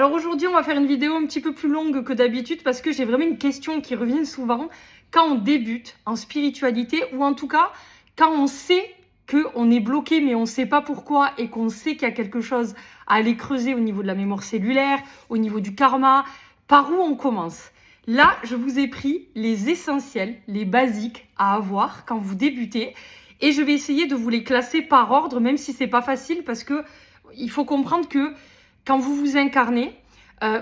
Alors aujourd'hui, on va faire une vidéo un petit peu plus longue que d'habitude parce que j'ai vraiment une question qui revient souvent quand on débute en spiritualité ou en tout cas quand on sait qu'on est bloqué mais on ne sait pas pourquoi et qu'on sait qu'il y a quelque chose à aller creuser au niveau de la mémoire cellulaire, au niveau du karma. Par où on commence? Là, je vous ai pris les essentiels, les basiques à avoir quand vous débutez et je vais essayer de vous les classer par ordre, même si c'est pas facile parce que il faut comprendre que quand vous vous incarnez,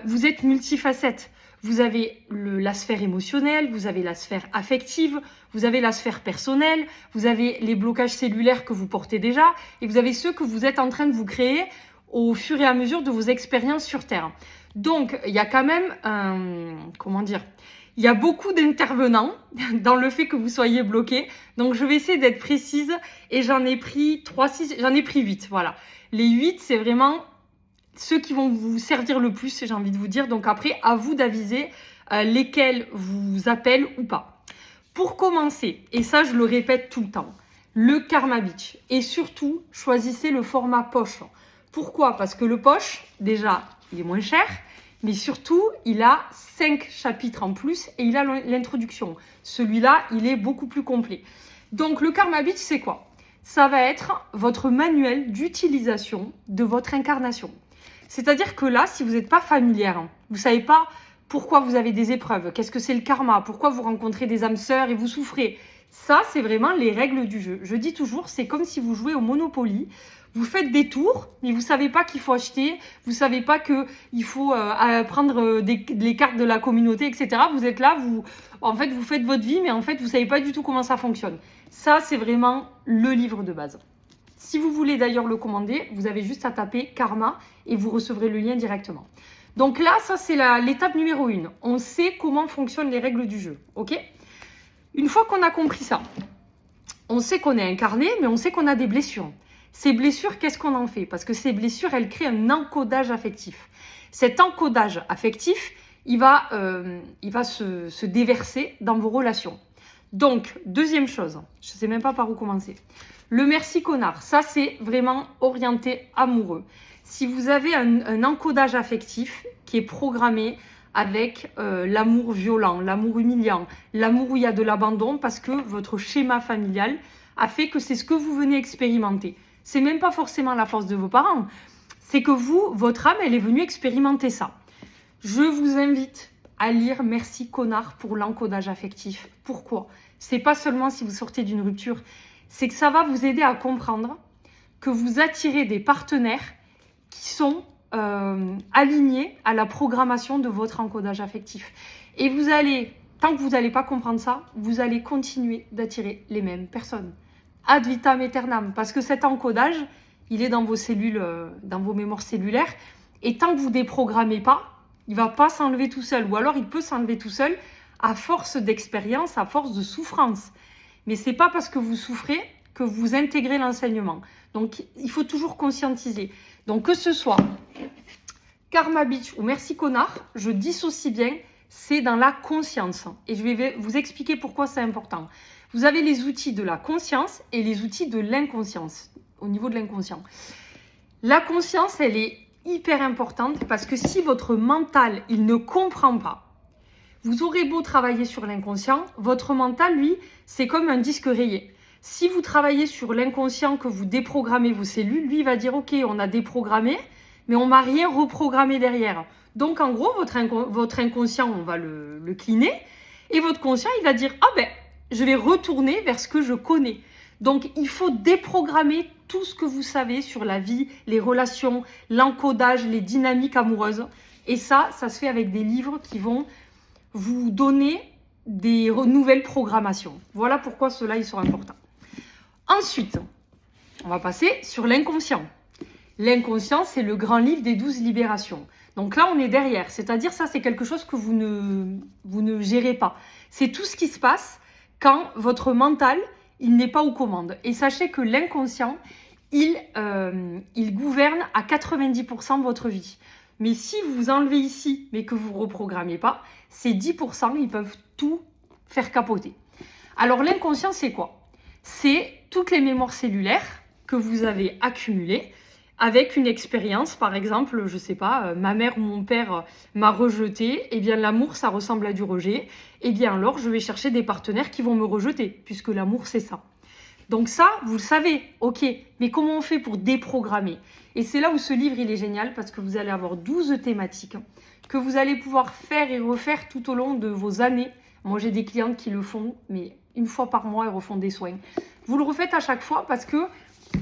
vous êtes multifacette. Vous avez la sphère émotionnelle, vous avez la sphère affective, vous avez la sphère personnelle, vous avez les blocages cellulaires que vous portez déjà et vous avez ceux que vous êtes en train de vous créer au fur et à mesure de vos expériences sur Terre. Donc, il y a quand même il y a beaucoup d'intervenants dans le fait que vous soyez bloqué. Donc, je vais essayer d'être précise et j'en ai pris 8. Voilà. Les 8, c'est vraiment ceux qui vont vous servir le plus, j'ai envie de vous dire. Donc après, à vous d'aviser lesquels vous appellent ou pas. Pour commencer, et ça je le répète tout le temps, le Karma Beach. Et surtout, choisissez le format poche. Pourquoi? Parce que le poche, déjà, il est moins cher. Mais surtout, il a 5 chapitres en plus et il a l'introduction. Celui-là, il est beaucoup plus complet. Donc le Karma Beach, c'est quoi? Ça va être votre manuel d'utilisation de votre incarnation. C'est-à-dire que là, si vous n'êtes pas familière, vous ne savez pas pourquoi vous avez des épreuves, qu'est-ce que c'est le karma, pourquoi vous rencontrez des âmes sœurs et vous souffrez. Ça, c'est vraiment les règles du jeu. Je dis toujours, c'est comme si vous jouez au Monopoly. Vous faites des tours, mais vous ne savez pas qu'il faut acheter, vous ne savez pas qu'il faut prendre les cartes de la communauté, etc. Vous êtes là, vous faites votre vie, mais en fait, vous ne savez pas du tout comment ça fonctionne. Ça, c'est vraiment le livre de base. Si vous voulez d'ailleurs le commander, vous avez juste à taper Karma et vous recevrez le lien directement. Donc là, ça c'est l'étape numéro 1. On sait comment fonctionnent les règles du jeu. Ok? Une fois qu'on a compris ça, on sait qu'on est incarné, mais on sait qu'on a des blessures. Ces blessures, qu'est-ce qu'on en fait? Parce que ces blessures, elles créent un encodage affectif. Cet encodage affectif, il va se déverser dans vos relations. Donc, deuxième chose, je ne sais même pas par où commencer. Le merci connard, ça c'est vraiment orienté amoureux. Si vous avez un encodage affectif qui est programmé avec l'amour violent, l'amour humiliant, l'amour où il y a de l'abandon parce que votre schéma familial a fait que c'est ce que vous venez expérimenter. C'est même pas forcément la force de vos parents, c'est que votre âme, elle est venue expérimenter ça. Je vous invite à lire Merci connard pour l'encodage affectif. Pourquoi? C'est pas seulement si vous sortez d'une rupture, c'est que ça va vous aider à comprendre que vous attirez des partenaires qui sont alignés à la programmation de votre encodage affectif. Et vous allez, tant que vous n'allez pas comprendre ça, vous allez continuer d'attirer les mêmes personnes. Ad vitam aeternam, parce que cet encodage, il est dans vos cellules, dans vos mémoires cellulaires, et tant que vous ne déprogrammez pas, il ne va pas s'enlever tout seul, ou alors il peut s'enlever tout seul à force d'expérience, à force de souffrance. Mais ce n'est pas parce que vous souffrez que vous intégrez l'enseignement. Donc, il faut toujours conscientiser. Donc, que ce soit Karma Beach ou Merci Connard, je dissocie bien, c'est dans la conscience. Et je vais vous expliquer pourquoi c'est important. Vous avez les outils de la conscience et les outils de l'inconscience, au niveau de l'inconscient. La conscience, elle est hyper importante parce que si votre mental, il ne comprend pas, vous aurez beau travailler sur l'inconscient, votre mental, lui, c'est comme un disque rayé. Si vous travaillez sur l'inconscient, que vous déprogrammez vos cellules, lui, il va dire « Ok, on a déprogrammé, mais on ne m'a rien reprogrammé derrière. » Donc, en gros, votre inconscient, on va le cleaner. Et votre conscient, il va dire « Ah ben, je vais retourner vers ce que je connais. » Donc, il faut déprogrammer tout ce que vous savez sur la vie, les relations, l'encodage, les dynamiques amoureuses. Et ça se fait avec des livres qui vont vous donner des nouvelles programmations. Voilà pourquoi ceux-là, ils sont importants. Ensuite, on va passer sur l'inconscient. L'inconscient, c'est le grand livre des 12 libérations. Donc là, on est derrière. C'est-à-dire, ça, c'est quelque chose que vous ne gérez pas. C'est tout ce qui se passe quand votre mental, il n'est pas aux commandes. Et sachez que l'inconscient, il gouverne à 90% votre vie. Mais si vous enlevez ici, mais que vous ne reprogrammez pas, ces 10%, ils peuvent tout faire capoter. Alors l'inconscient, c'est quoi? C'est toutes les mémoires cellulaires que vous avez accumulées, avec une expérience, par exemple, je sais pas, ma mère ou mon père m'a rejeté, eh bien l'amour, ça ressemble à du rejet, eh bien alors je vais chercher des partenaires qui vont me rejeter, puisque l'amour, c'est ça. Donc ça, vous le savez, ok, mais comment on fait pour déprogrammer? Et c'est là où ce livre, il est génial, parce que vous allez avoir 12 thématiques que vous allez pouvoir faire et refaire tout au long de vos années. Moi, j'ai des clientes qui le font, mais une fois par mois, elles refont des soins. Vous le refaites à chaque fois parce que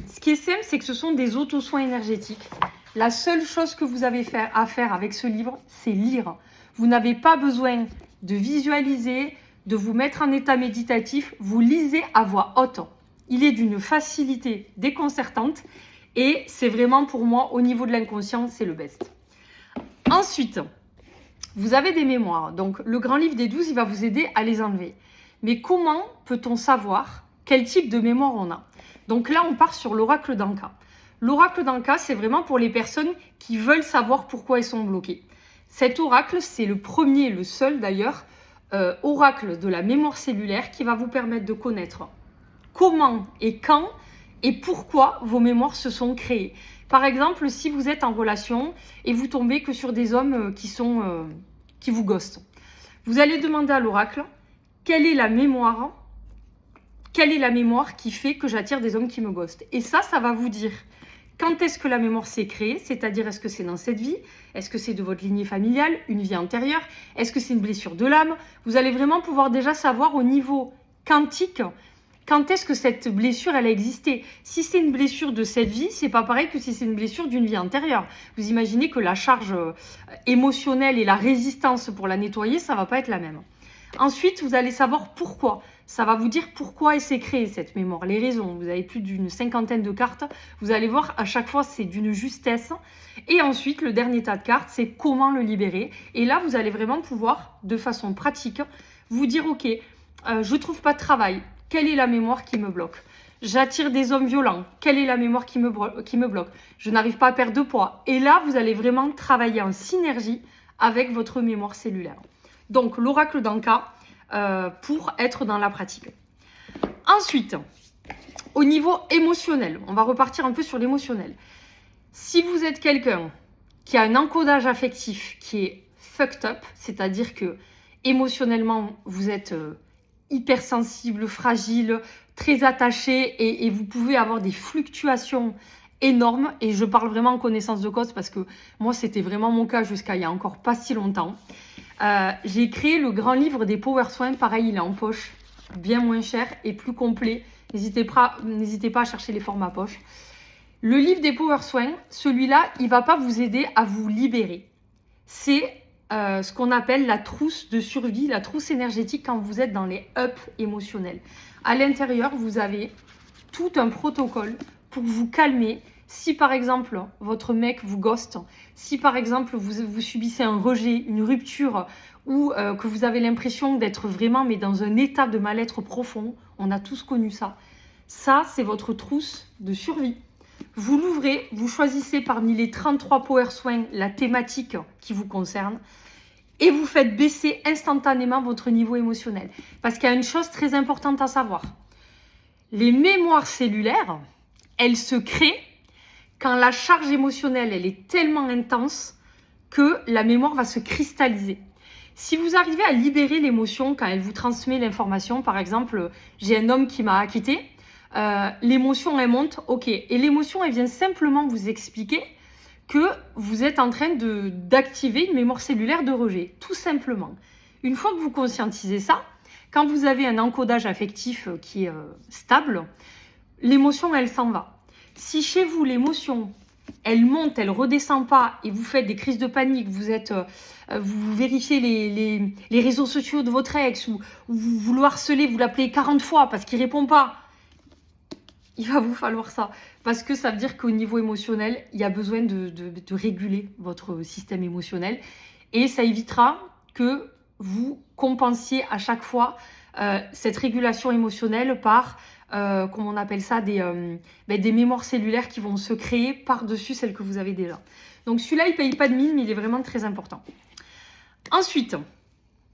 ce qui est simple, c'est que ce sont des auto-soins énergétiques. La seule chose que vous avez à faire avec ce livre, c'est lire. Vous n'avez pas besoin de visualiser, de vous mettre en état méditatif. Vous lisez à voix haute. Il est d'une facilité déconcertante et c'est vraiment pour moi, au niveau de l'inconscient, c'est le best. Ensuite, vous avez des mémoires. Donc, le grand livre des 12, il va vous aider à les enlever. Mais comment peut-on savoir quel type de mémoire on a? Donc là, on part sur l'oracle d'Anka. L'oracle d'Anka, c'est vraiment pour les personnes qui veulent savoir pourquoi elles sont bloquées. Cet oracle, c'est le premier, le seul d'ailleurs, oracle de la mémoire cellulaire qui va vous permettre de connaître comment et quand et pourquoi vos mémoires se sont créées. Par exemple, si vous êtes en relation et vous tombez que sur des hommes qui vous ghostent, vous allez demander à l'oracle quelle est la mémoire qui fait que j'attire des hommes qui me ghostent. Et ça va vous dire quand est-ce que la mémoire s'est créée, c'est-à-dire est-ce que c'est dans cette vie, est-ce que c'est de votre lignée familiale, une vie antérieure, est-ce que c'est une blessure de l'âme. Vous allez vraiment pouvoir déjà savoir au niveau quantique quand est-ce que cette blessure, elle a existé. Si c'est une blessure de cette vie, c'est pas pareil que si c'est une blessure d'une vie antérieure. Vous imaginez que la charge émotionnelle et la résistance pour la nettoyer, ça va pas être la même. Ensuite, vous allez savoir pourquoi. Ça va vous dire pourquoi elle s'est créée, cette mémoire, les raisons. Vous avez plus d'une 50aine de cartes. Vous allez voir, à chaque fois, c'est d'une justesse. Et ensuite, le dernier tas de cartes, c'est comment le libérer. Et là, vous allez vraiment pouvoir, de façon pratique, vous dire, ok, je trouve pas de travail. Quelle est la mémoire qui me bloque? J'attire des hommes violents. Quelle est la mémoire qui me bloque? Je n'arrive pas à perdre de poids. Et là, vous allez vraiment travailler en synergie avec votre mémoire cellulaire. Donc, l'oracle d'Anka pour être dans la pratique. Ensuite, au niveau émotionnel, on va repartir un peu sur l'émotionnel. Si vous êtes quelqu'un qui a un encodage affectif qui est fucked up, c'est-à-dire que émotionnellement, vous êtes hypersensible, fragile, très attaché et vous pouvez avoir des fluctuations énormes. Et je parle vraiment en connaissance de cause parce que moi, c'était vraiment mon cas jusqu'à il y a encore pas si longtemps. J'ai créé le grand livre des Power Soins. Pareil, il est en poche, bien moins cher et plus complet. N'hésitez pas à chercher les formats poche. Le livre des Power Soins, celui-là, il ne va pas vous aider à vous libérer. C'est ce qu'on appelle la trousse de survie, la trousse énergétique quand vous êtes dans les ups émotionnels. À l'intérieur, vous avez tout un protocole pour vous calmer. Si par exemple, votre mec vous ghoste, si par exemple, vous subissez un rejet, une rupture ou que vous avez l'impression d'être vraiment mais dans un état de mal-être profond, on a tous connu ça. Ça, c'est votre trousse de survie. Vous l'ouvrez, vous choisissez parmi les 33 Power Soins la thématique qui vous concerne et vous faites baisser instantanément votre niveau émotionnel. Parce qu'il y a une chose très importante à savoir. Les mémoires cellulaires, elles se créent quand la charge émotionnelle, elle est tellement intense que la mémoire va se cristalliser. Si vous arrivez à libérer l'émotion quand elle vous transmet l'information, par exemple, j'ai un homme qui m'a quitté, l'émotion, elle monte, ok. Et l'émotion, elle vient simplement vous expliquer que vous êtes en train d'activer une mémoire cellulaire de rejet, tout simplement. Une fois que vous conscientisez ça, quand vous avez un encodage affectif qui est stable, l'émotion, elle s'en va. Si chez vous, l'émotion, elle monte, elle redescend pas et vous faites des crises de panique, vous vérifiez les réseaux sociaux de votre ex ou vous le harcelez, vous l'appelez 40 fois parce qu'il répond pas, il va vous falloir ça. Parce que ça veut dire qu'au niveau émotionnel, il y a besoin de réguler votre système émotionnel. Et ça évitera que vous compensiez à chaque fois cette régulation émotionnelle par, comment on appelle ça, des mémoires cellulaires qui vont se créer par-dessus celles que vous avez déjà. Donc celui-là, il ne paye pas de mine, mais il est vraiment très important. Ensuite,